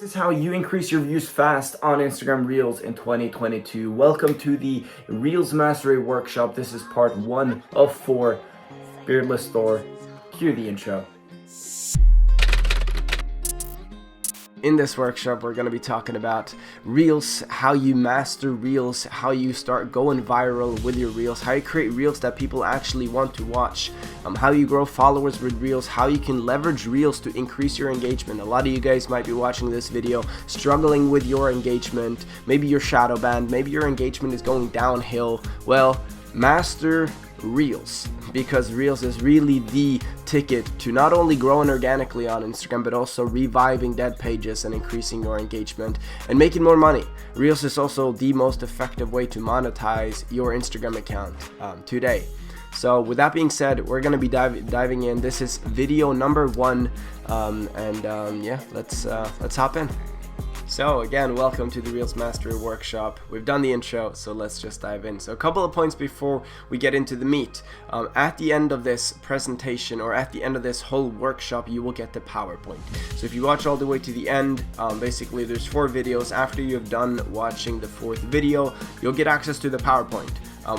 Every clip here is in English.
This is how you increase your views fast on Instagram Reels in 2022. Welcome to the Reels Mastery Workshop. This is part 1 of 4. Beardless Thor. Cue the intro. In this workshop, we're going to be talking about Reels, how you master Reels, how you start going viral with your Reels, how you create Reels that people actually want to watch, how you grow followers with Reels, how you can leverage Reels to increase your engagement. A lot of you guys might be watching this video struggling with your engagement. Maybe you're shadow banned, maybe your engagement is going downhill. Well, master Reels, because Reels is really the ticket to not only growing organically on Instagram but also reviving dead pages and increasing your engagement and making more money. Reels is also the most effective way to monetize your Instagram account today. So with that being said, we're going to be diving in. This is video number 1 yeah, let's hop in. So again, welcome to the Reels Mastery Workshop. We've done the intro, so let's just dive in. So a couple of points before we get into the meat. At the end of this presentation, or at the end of this whole workshop, you will get the PowerPoint. So if you watch all the way to the end, basically there's 4 videos. After you've done watching the 4th video, you'll get access to the PowerPoint.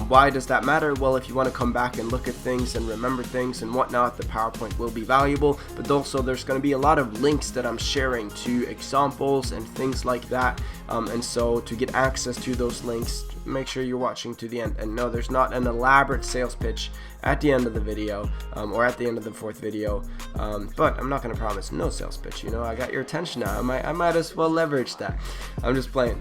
Why does that matter? Well, if you want to come back and look at things and remember things and whatnot, the PowerPoint will be valuable, but also there's going to be a lot of links that I'm sharing to examples and things like that, and so to get access to those links, make sure you're watching to the end. And no, there's not an elaborate sales pitch at the end of the video, or at the end of the 4th video, but I'm not going to promise no sales pitch. You know, I got your attention now. I might as well leverage that. I'm just playing.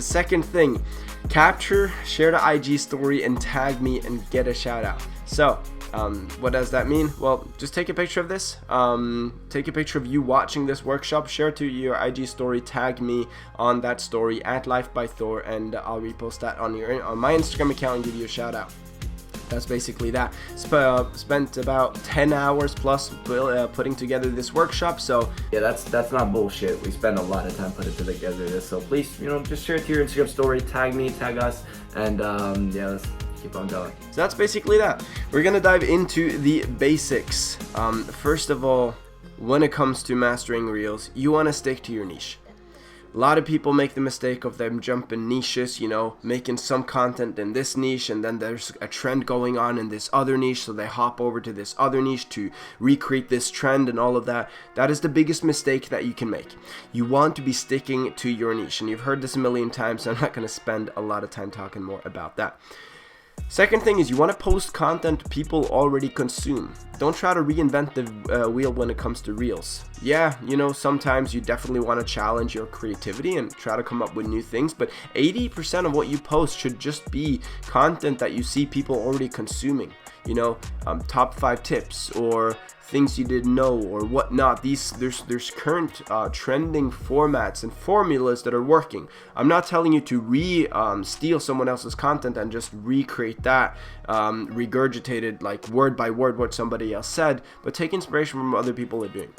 Second thing, capture, share the IG story and tag me and get a shout out. So what does that mean? Well, just take a picture of this, take a picture of you watching this workshop, share it to your IG story, tag me on that story at @LifeByThor, and I'll repost that on my Instagram account and give you a shout out. That's basically that. Spent about 10 hours plus putting together this workshop. So yeah, that's not bullshit. We spend a lot of time putting together this. So please, just share it to your Instagram story, tag me, tag us, and yeah, let's keep on going. So that's basically that. We're gonna dive into the basics. First of all, when it comes to mastering Reels, you want to stick to your niche. A lot of people make the mistake of them jumping niches, making some content in this niche, and then there's a trend going on in this other niche, so they hop over to this other niche to recreate this trend and all of that. That is the biggest mistake that you can make. You want to be sticking to your niche, and you've heard this a million times, so I'm not going to spend a lot of time talking more about that. Second thing is, you want to post content people already consume. Don't try to reinvent the wheel when it comes to Reels. Yeah, sometimes you definitely want to challenge your creativity and try to come up with new things, but 80% of what you post should just be content that you see people already consuming. Top 5 tips or things you didn't know or whatnot. There's current trending formats and formulas that are working. I'm not telling you to steal someone else's content and just recreate that, regurgitated like word by word what somebody else said, but take inspiration from what other people are doing.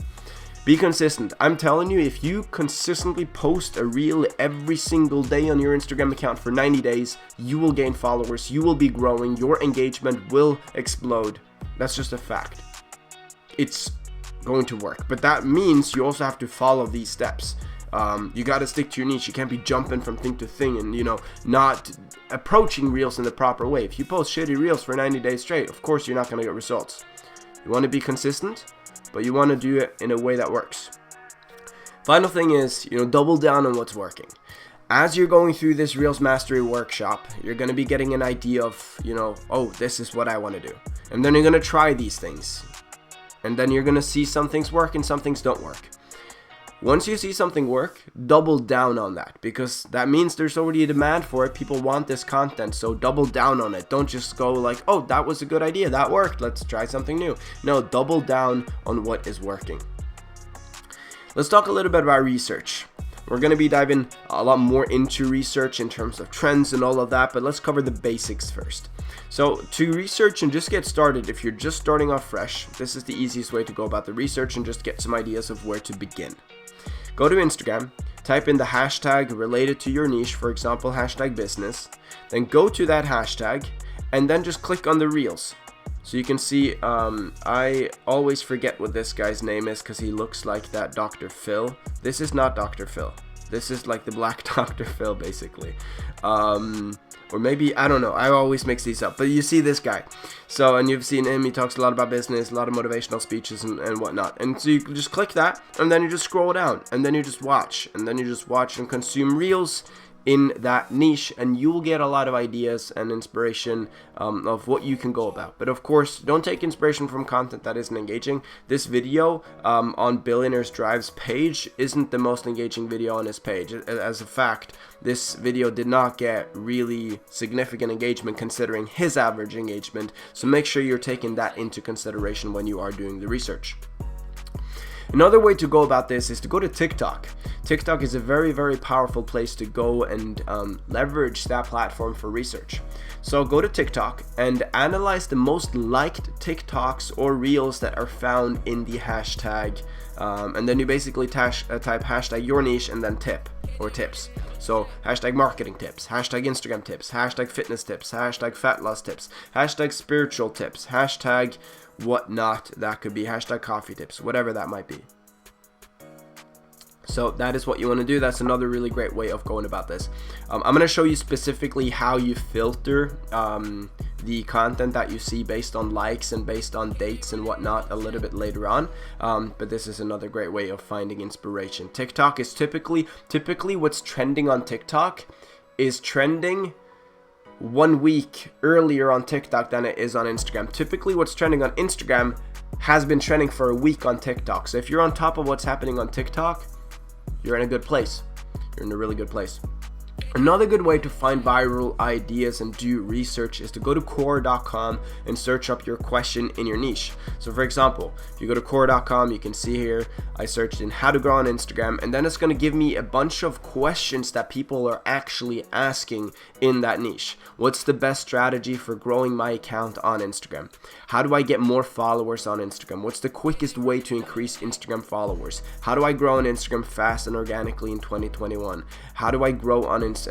Be consistent. I'm telling you, if you consistently post a reel every single day on your Instagram account for 90 days, you will gain followers, you will be growing, your engagement will explode. That's just a fact. It's going to work, but that means you also have to follow these steps. You got to stick to your niche. You can't be jumping from thing to thing and not approaching Reels in the proper way. If you post shitty Reels for 90 days straight, of course you're not going to get results. You want to be consistent, but you want to do it in a way that works. Final thing is, double down on what's working. As you're going through this Reels Mastery Workshop, you're going to be getting an idea of, oh, this is what I want to do. And then you're going to try these things. And then you're going to see some things work and some things don't work. Once you see something work, double down on that, because that means there's already a demand for it. People want this content, so double down on it. Don't just go like, oh, that was a good idea, that worked, let's try something new. No, double down on what is working. Let's talk a little bit about research. We're going to be diving a lot more into research in terms of trends and all of that, but let's cover the basics first. So to research and just get started, if you're just starting off fresh, this is the easiest way to go about the research and just get some ideas of where to begin. Go to Instagram, type in the hashtag related to your niche, for example, hashtag business, then go to that hashtag and then just click on the Reels. So you can see, I always forget what this guy's name is because he looks like that Dr. Phil. This is not Dr. Phil. This is like the black Dr. Phil, basically. Or maybe, I don't know. I always mix these up. But you see this guy. So, and you've seen him. He talks a lot about business, a lot of motivational speeches and whatnot. And so you can just click that, and then you just scroll down. And then you just watch. And then you just watch and consume reels in that niche, and you'll get a lot of ideas and inspiration of what you can go about. But of course, don't take inspiration from content that isn't engaging. This video on Billionaires Drive's page isn't the most engaging video on his page. As a fact, this video did not get really significant engagement considering his average engagement, so make sure you're taking that into consideration when you are doing the research. Another way to go about this is to go to TikTok. TikTok is a very, very powerful place to go and leverage that platform for research. So go to TikTok and analyze the most liked TikToks or reels that are found in the hashtag. And then you basically type hashtag your niche and then tip or tips. So hashtag marketing tips, hashtag Instagram tips, hashtag fitness tips, hashtag fat loss tips, hashtag spiritual tips, hashtag whatnot. That could be hashtag coffee tips, whatever that might be. So that is what you want to do. That's another really great way of going about this. I'm going to show you specifically how you filter the content that you see based on likes and based on dates and whatnot a little bit later on. But this is another great way of finding inspiration. TikTok is typically what's trending on TikTok is trending 1 week earlier on TikTok than it is on Instagram. Typically what's trending on Instagram has been trending for a week on TikTok. So if you're on top of what's happening on TikTok, you're in a good place. You're in a really good place. Another good way to find viral ideas and do research is to go to Core.com and search up your question in your niche. So for example, if you go to Core.com, you can see here, I searched in how to grow on Instagram, and then it's going to give me a bunch of questions that people are actually asking in that niche. What's the best strategy for growing my account on Instagram? How do I get more followers on Instagram? What's the quickest way to increase Instagram followers? How do I grow on Instagram fast and organically in 2021? How do I grow on Instagram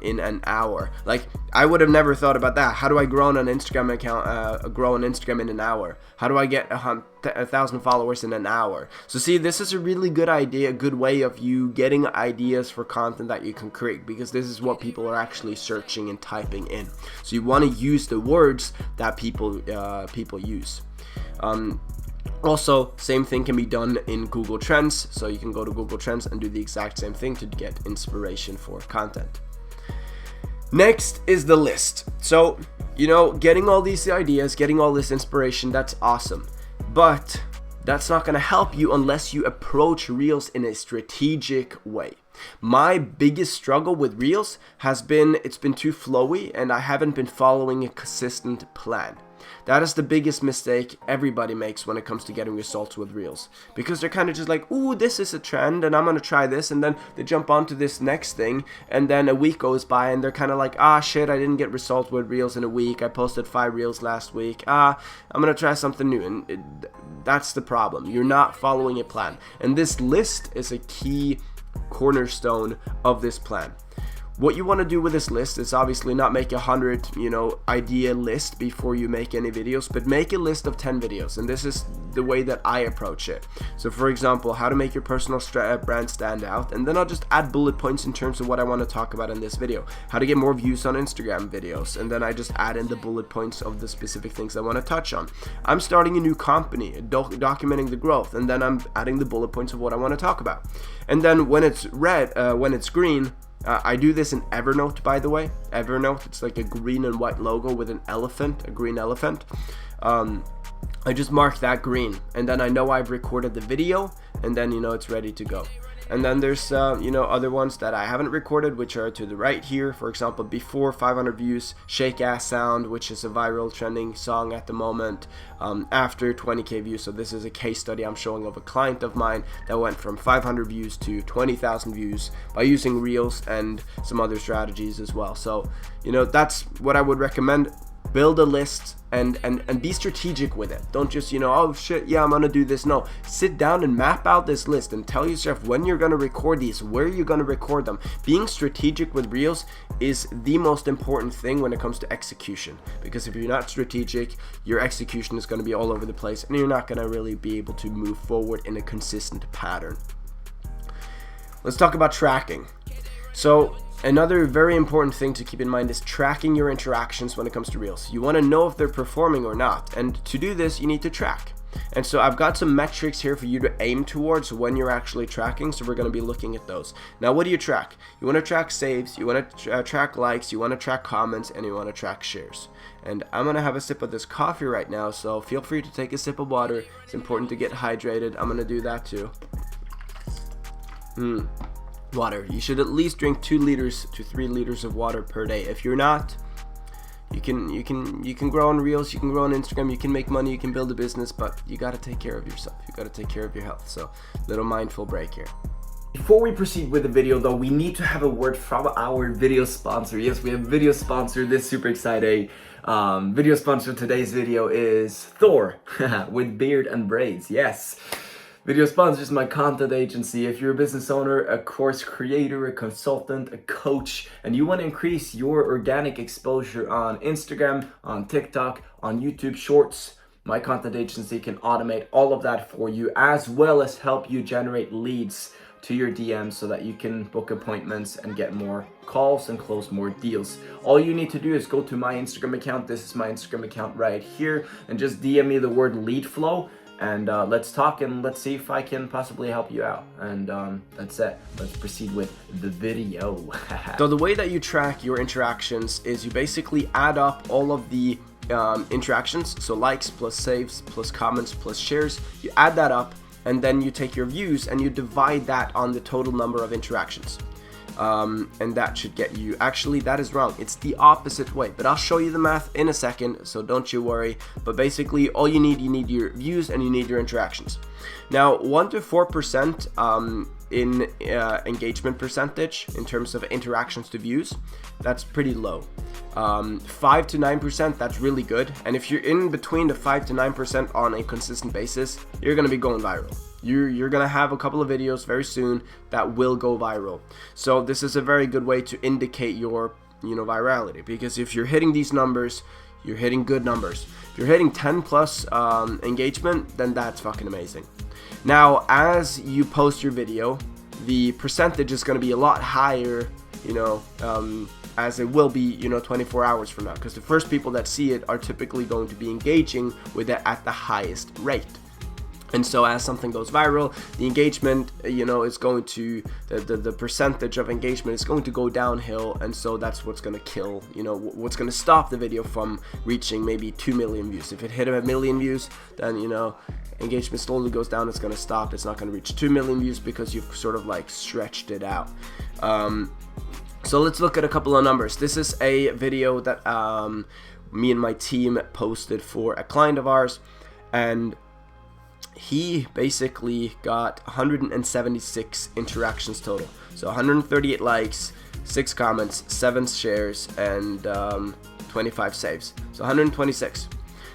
in an hour? Like, I would have never thought about that. How do I grow on an Instagram account? Grow on Instagram in an hour? How do I get 1,000 followers in an hour? So see, this is a really good idea, a good way of you getting ideas for content that you can create, because this is what people are actually searching and typing in. So you want to use the words that people use. Also, same thing can be done in Google Trends, so you can go to Google Trends and do the exact same thing to get inspiration for content. Next is the list. So, getting all these ideas, getting all this inspiration, that's awesome. But that's not going to help you unless you approach Reels in a strategic way. My biggest struggle with Reels has been it's been too flowy and I haven't been following a consistent plan. That is the biggest mistake everybody makes when it comes to getting results with Reels, because they're kind of just like, ooh, this is a trend and I'm going to try this, and then they jump onto this next thing, and then a week goes by and they're kind of like, ah shit, I didn't get results with Reels in a week, I posted 5 Reels last week, I'm going to try something new. And that's the problem. You're not following a plan, and this list is a key cornerstone of this plan. What you want to do with this list is obviously not make 100, idea list before you make any videos, but make a list of 10 videos. And this is the way that I approach it. So for example, how to make your personal brand stand out. And then I'll just add bullet points in terms of what I want to talk about in this video. How to get more views on Instagram videos. And then I just add in the bullet points of the specific things I want to touch on. I'm starting a new company, documenting the growth. And then I'm adding the bullet points of what I want to talk about. And then when it's green, I do this in Evernote, by the way. Evernote, it's like a green and white logo with an elephant, a green elephant. I just mark that green, and then I know I've recorded the video, and then it's ready to go. And then there's other ones that I haven't recorded, which are to the right here. For example, before 500 views, Shake Ass Sound, which is a viral trending song at the moment, after 20k views. So this is a case study I'm showing of a client of mine that went from 500 views to 20,000 views by using Reels and some other strategies as well. So that's what I would recommend. build a list and be strategic with it. Don't just, oh shit, yeah, I'm gonna do this. No, sit down and map out this list and tell yourself when you're gonna record these, where you're gonna record them. Being strategic with reels is the most important thing when it comes to execution, because if you're not strategic, your execution is gonna be all over the place and you're not gonna really be able to move forward in a consistent pattern. Let's talk about tracking. So another very important thing to keep in mind is tracking your interactions when it comes to reels. You want to know if they're performing or not, and to do this you need to track. And so I've got some metrics here for you to aim towards when you're actually tracking, so we're going to be looking at those. Now, what do you track? You want to track saves, you want to track likes, you want to track comments, and you want to track shares. And I'm going to have a sip of this coffee right now, so feel free to take a sip of water. It's important to get hydrated. I'm going to do that too. Water. You should at least drink 2 liters to 3 liters of water per day. If you're not, you can grow on Reels, you can grow on Instagram, you can make money, you can build a business, but you got to take care of yourself. You got to take care of your health. So, little mindful break here. Before we proceed with the video though, we need to have a word from our video sponsor. Yes, we have a video sponsor. This is super exciting. Video sponsor today's video is Thor with beard and braids. Yes. Video sponsor is my content agency. If you're a business owner, a course creator, a consultant, a coach, and you want to increase your organic exposure on Instagram, on TikTok, on YouTube Shorts, my content agency can automate all of that for you, as well as help you generate leads to your DMs so that you can book appointments and get more calls and close more deals. All you need to do is go to my Instagram account. This is my Instagram account right here, and just DM me the word lead flow. And let's talk and let's see if I can possibly help you out. And that's it. Let's proceed with the video. So the way that you track your interactions is you basically add up all of the interactions. So likes plus saves plus comments plus shares. You add that up and then you take your views and you divide that on the total number of interactions. And that should get you, actually that is wrong, it's the opposite way, but I'll show you the math in a second, so don't you worry. But basically all you need your views and you need your interactions. Now 1 to 4% in engagement percentage in terms of interactions to views, that's pretty low. 5 to 9%, that's really good, and if you're in between the 5 to 9% on a consistent basis, you're gonna be going viral. You're gonna have a couple of videos very soon that will go viral. So this is a very good way to indicate your virality, because if you're hitting these numbers, you're hitting good numbers. If you're hitting 10 plus engagement, then that's fucking amazing. Now as you post your video, the percentage is going to be a lot higher, as it will be 24 hours from now, because the first people that see it are typically going to be engaging with it at the highest rate. And so as something goes viral, the engagement, is going to, the percentage of engagement is going to go downhill. And so that's what's going to kill, what's going to stop the video from reaching maybe 2 million views. If it hit 1 million views, then, engagement slowly goes down. It's going to stop. It's not going to reach 2 million views because you've sort of like stretched it out. So let's look at a couple of numbers. This is a video that me and my team posted for a client of ours. And he basically got 176 interactions total. So 138 likes, 6 comments, 7 shares, and 25 saves. So 126.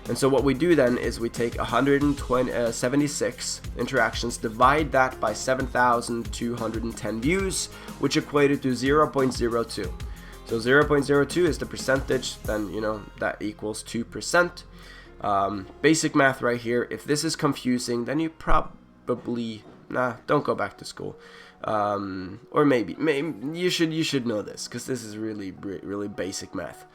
And so what we do then is we take 176 interactions, divide that by 7,210 views, which equated to 0.02. So 0.02 is the percentage, then that equals 2%. Basic math right here. If this is confusing, then you probably don't go back to school, or maybe you should know this, because this is really basic math.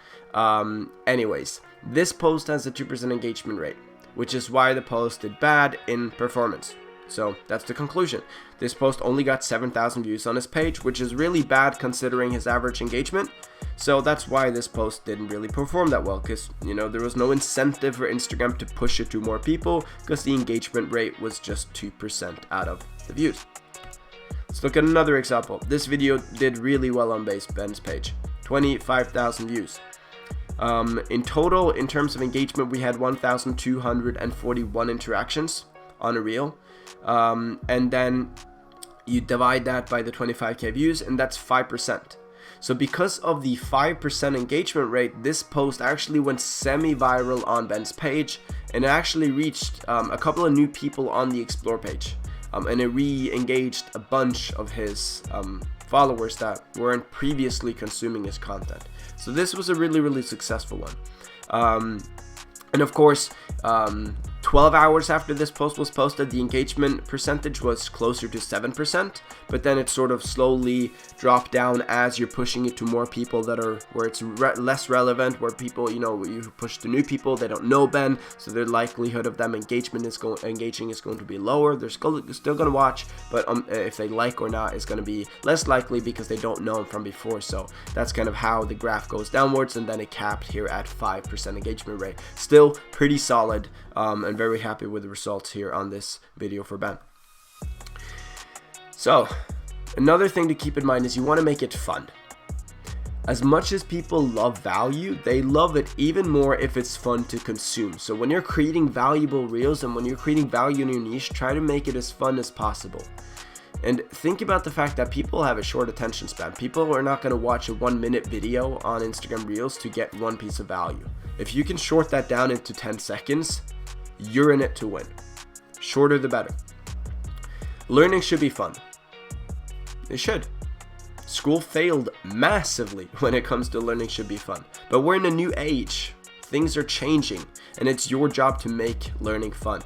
Anyways, this post has a 2% engagement rate, which is why the post did bad in performance. So that's the conclusion. This post only got 7,000 views on his page, which is really bad considering his average engagement. So that's why this post didn't really perform that well, because there was no incentive for Instagram to push it to more people, because the engagement rate was just 2% out of the views. Let's look at another example. This video did really well on Ben's page, 25,000 views. In total, in terms of engagement, we had 1,241 interactions on a reel, and then you divide that by the 25k views, and that's 5%. So because of the 5% engagement rate, this post actually went semi-viral on Ben's page, and it actually reached a couple of new people on the explore page, and it re-engaged a bunch of his followers that weren't previously consuming his content. So this was a really successful one. And of course, 12 hours after this post was posted, the engagement percentage was closer to 7%, but then it sort of slowly dropped down as you're pushing it to more people that are where it's less relevant, where people, you push to new people, they don't know Ben, so the likelihood of them engaging is going to be lower. They're still going to watch, but if they like or not is going to be less likely because they don't know him from before. So that's kind of how the graph goes downwards, and then it capped here at 5% engagement rate. Still pretty solid, and very happy with the results here on this video for Ben. So another thing to keep in mind is you want to make it fun. As much as people love value, they love it even more if it's fun to consume. So when you're creating valuable reels and when you're creating value in your niche, try to make it as fun as possible. And think about the fact that people have a short attention span. People are not going to watch a 1-minute video on Instagram Reels to get one piece of value. If you can short that down into 10 seconds, you're in it to win. Shorter the better. Learning should be fun. It should. School failed massively when it comes to learning should be fun. But we're in a new age. Things are changing, and it's your job to make learning fun.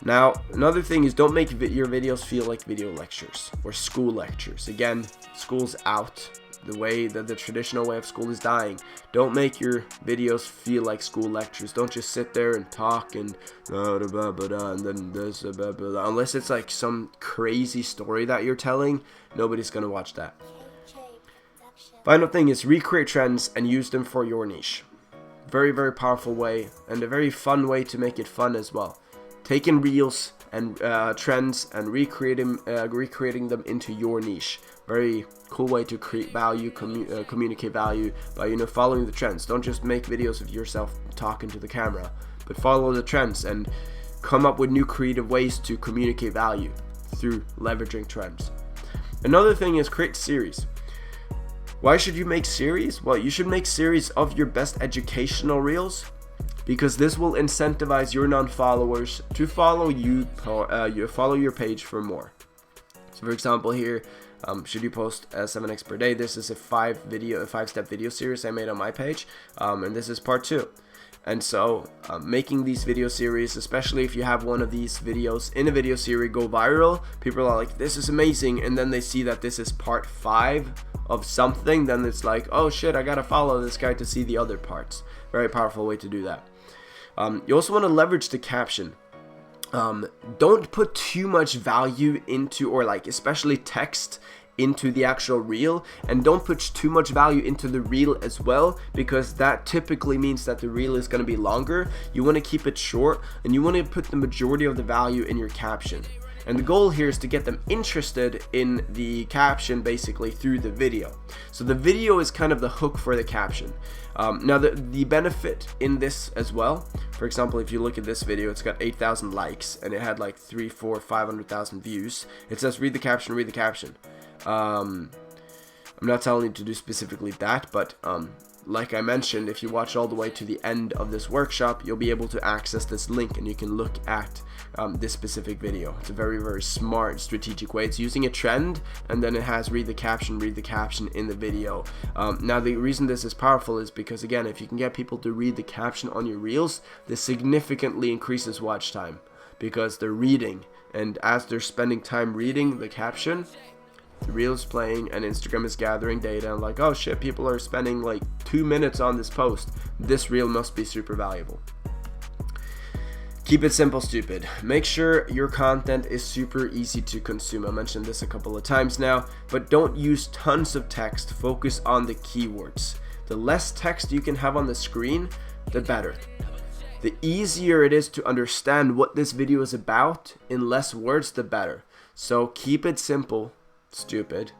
Now, another thing is don't make your videos feel like video lectures or school lectures. Again, school's out. The traditional way of school is dying. Don't make your videos feel like school lectures. Don't just sit there and talk and then this, unless it's like some crazy story that you're telling, nobody's gonna watch that. Final thing is recreate trends and use them for your niche. Very powerful way, and a very fun way to make it fun as well. Taking reels and trends and recreating them into your niche. Very cool way to create value, communicate value by following the trends. Don't just make videos of yourself talking to the camera, but follow the trends and come up with new creative ways to communicate value through leveraging trends. Another thing is create series. Why should you make series? Well, you should make series of your best educational reels, because this will incentivize your non-followers to follow follow your page for more. So for example here, should you post 7x per day? This is a 5-step video series I made on my page, and this is part 2. And so making these video series, especially if you have one of these videos in a video series go viral, people are like, this is amazing, and then they see that this is part 5 of something, then it's like, oh shit, I gotta follow this guy to see the other parts. Very powerful way to do that. You also want to leverage the caption. Don't put too much value into, or like especially text into the actual reel, and don't put too much value into the reel as well, because that typically means that the reel is going to be longer. You want to keep it short, and you want to put the majority of the value in your caption. And the goal here is to get them interested in the caption basically through the video. So the video is kind of the hook for the caption. Now the benefit in this as well, for example, if you look at this video, it's got 8,000 likes and it had like 300, 400, 500,000 views. It says read the caption, read the caption. I'm not telling you to do specifically that, but like I mentioned, if you watch all the way to the end of this workshop, you'll be able to access this link and you can look at this specific video. It's a very smart strategic way. It's using a trend, and then it has read the caption in the video. Now the reason this is powerful is because, again, if you can get people to read the caption on your reels, this significantly increases watch time because they're reading, and as they're spending time reading the caption, the reel is playing and Instagram is gathering data and like, oh shit, people are spending like 2 minutes on this post. This reel must be super valuable. Keep it simple, stupid. Make sure your content is super easy to consume. I mentioned this a couple of times now, but don't use tons of text. Focus on the keywords. The less text you can have on the screen, the better. The easier it is to understand what this video is about in less words, the better. So keep it simple, stupid.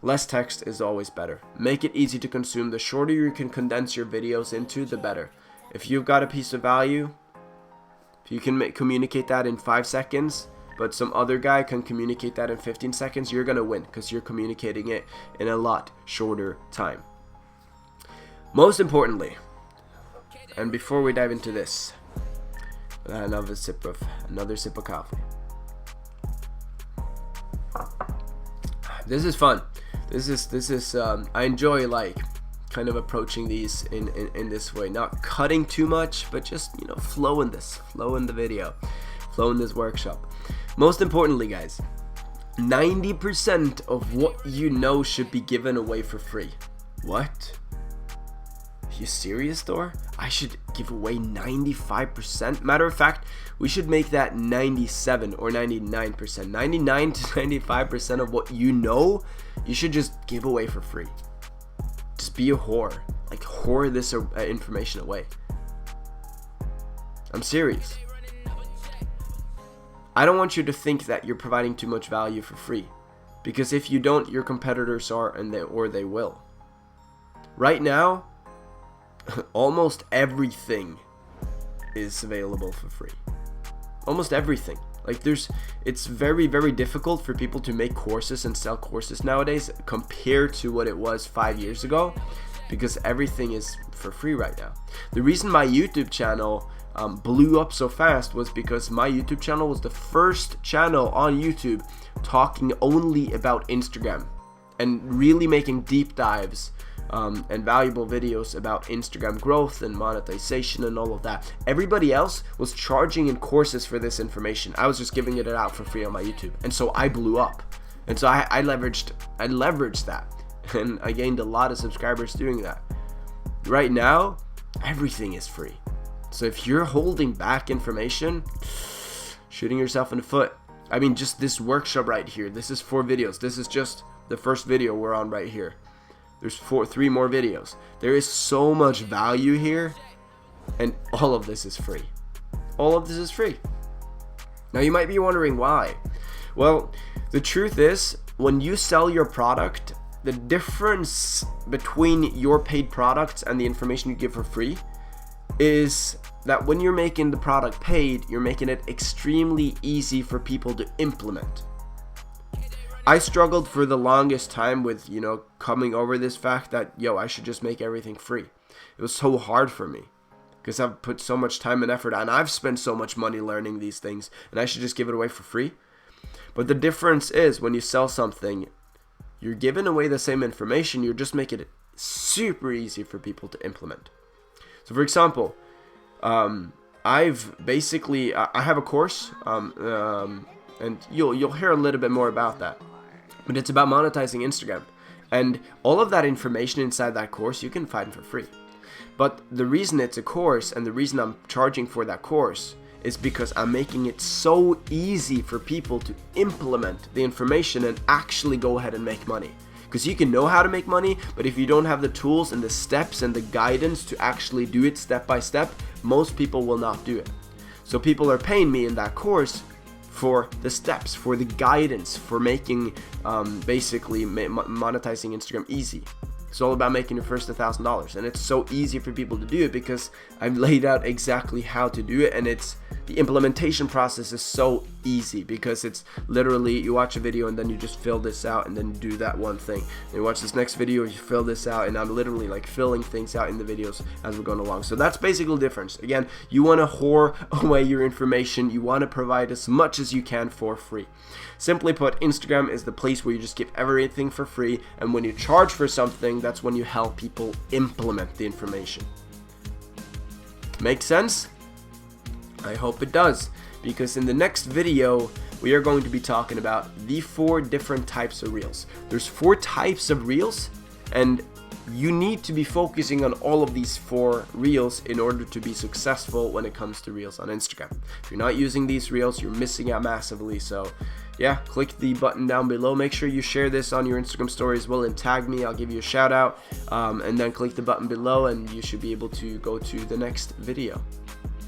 Less text is always better. Make it easy to consume. The shorter you can condense your videos into, the better. If you've got a piece of value, if you can communicate that in 5 seconds, but some other guy can communicate that in 15 seconds, you're gonna win because you're communicating it in a lot shorter time. Most importantly, and before we dive into this, another sip of coffee. This is fun. This is I enjoy like kind of approaching these in this way, not cutting too much, but just, you know, flow in the video, flow in this workshop. Most importantly, guys, 90% of what you know should be given away for free. What? Are you serious, Thor? I should give away 95%? Matter of fact, we should make that 97 or 99%. 99 to 95% of what you know, you should just give away for free. Just be a whore. Like, whore this information away. I'm serious. I don't want you to think that you're providing too much value for free, because if you don't, your competitors are, and they will. Right now, almost everything is available for free. Almost everything. Like, it's very, very difficult for people to make courses and sell courses nowadays compared to what it was 5 years ago, because everything is for free right now. The reason my YouTube channel blew up so fast was because my YouTube channel was the first channel on YouTube talking only about Instagram and really making deep dives and valuable videos about Instagram growth and monetization and all of that. Everybody else was charging in courses for this information. I was just giving it out for free on my YouTube, and so I blew up. And so I leveraged that, and I gained a lot of subscribers doing that. Right now, everything is free. So if you're holding back information, shooting yourself in the foot. I mean, just this workshop right here. This is 4 videos. This is just the first video we're on right here. There's 3 more videos. There is so much value here, and all of this is free. All of this is free. Now you might be wondering why. Well, the truth is, when you sell your product, the difference between your paid products and the information you give for free is that when you're making the product paid, you're making it extremely easy for people to implement. I struggled for the longest time with, you know, coming over this fact that, I should just make everything free. It was so hard for me because I've put so much time and effort and I've spent so much money learning these things, and I should just give it away for free. But the difference is, when you sell something, you're giving away the same information, you're just making it super easy for people to implement. So for example, I've basically, I have a course, and you'll hear a little bit more about that. But it's about monetizing Instagram. And all of that information inside that course you can find for free. But the reason it's a course and the reason I'm charging for that course is because I'm making it so easy for people to implement the information and actually go ahead and make money. Because you can know how to make money, but if you don't have the tools and the steps and the guidance to actually do it step by step, most people will not do it. So people are paying me in that course for the steps, for the guidance, for making basically monetizing Instagram easy. It's all about making your first $1,000, and it's so easy for people to do it because I've laid out exactly how to do it, and the implementation process is so easy because it's literally, you watch a video and then you just fill this out and then do that one thing. And you watch this next video, you fill this out, and I'm literally like filling things out in the videos as we're going along. So that's basically the difference. Again, you want to whore away your information. You want to provide as much as you can for free. Simply put, Instagram is the place where you just give everything for free, and when you charge for something, that's when you help people implement the information. Make sense? I hope it does, because in the next video we are going to be talking about the 4 different types of reels. There's 4 types of reels, and you need to be focusing on all of these 4 reels in order to be successful when it comes to reels on Instagram. If you're not using these reels, you're missing out massively. So yeah, click the button down below. Make sure you share this on your Instagram story as well and tag me. I'll give you a shout out, and then click the button below and you should be able to go to the next video.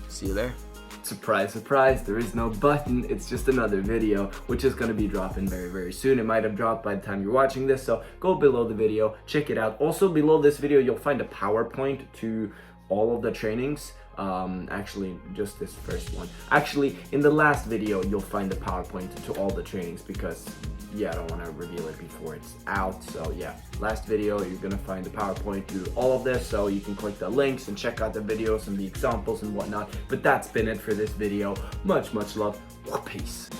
See you there. Surprise, surprise, there is no button. It's just another video, which is going to be dropping very, very soon. It might have dropped by the time you're watching this, so go below the video, check it out. Also, below this video, you'll find a PowerPoint to all of the trainings Actually just this first one. Actually, in the last video you'll find the PowerPoint to all the trainings, because yeah, I don't want to reveal it before it's out. So yeah, last video you're gonna find the PowerPoint to all of this, so you can click the links and check out the videos and the examples and whatnot. But that's been it for this video. Much love. Peace.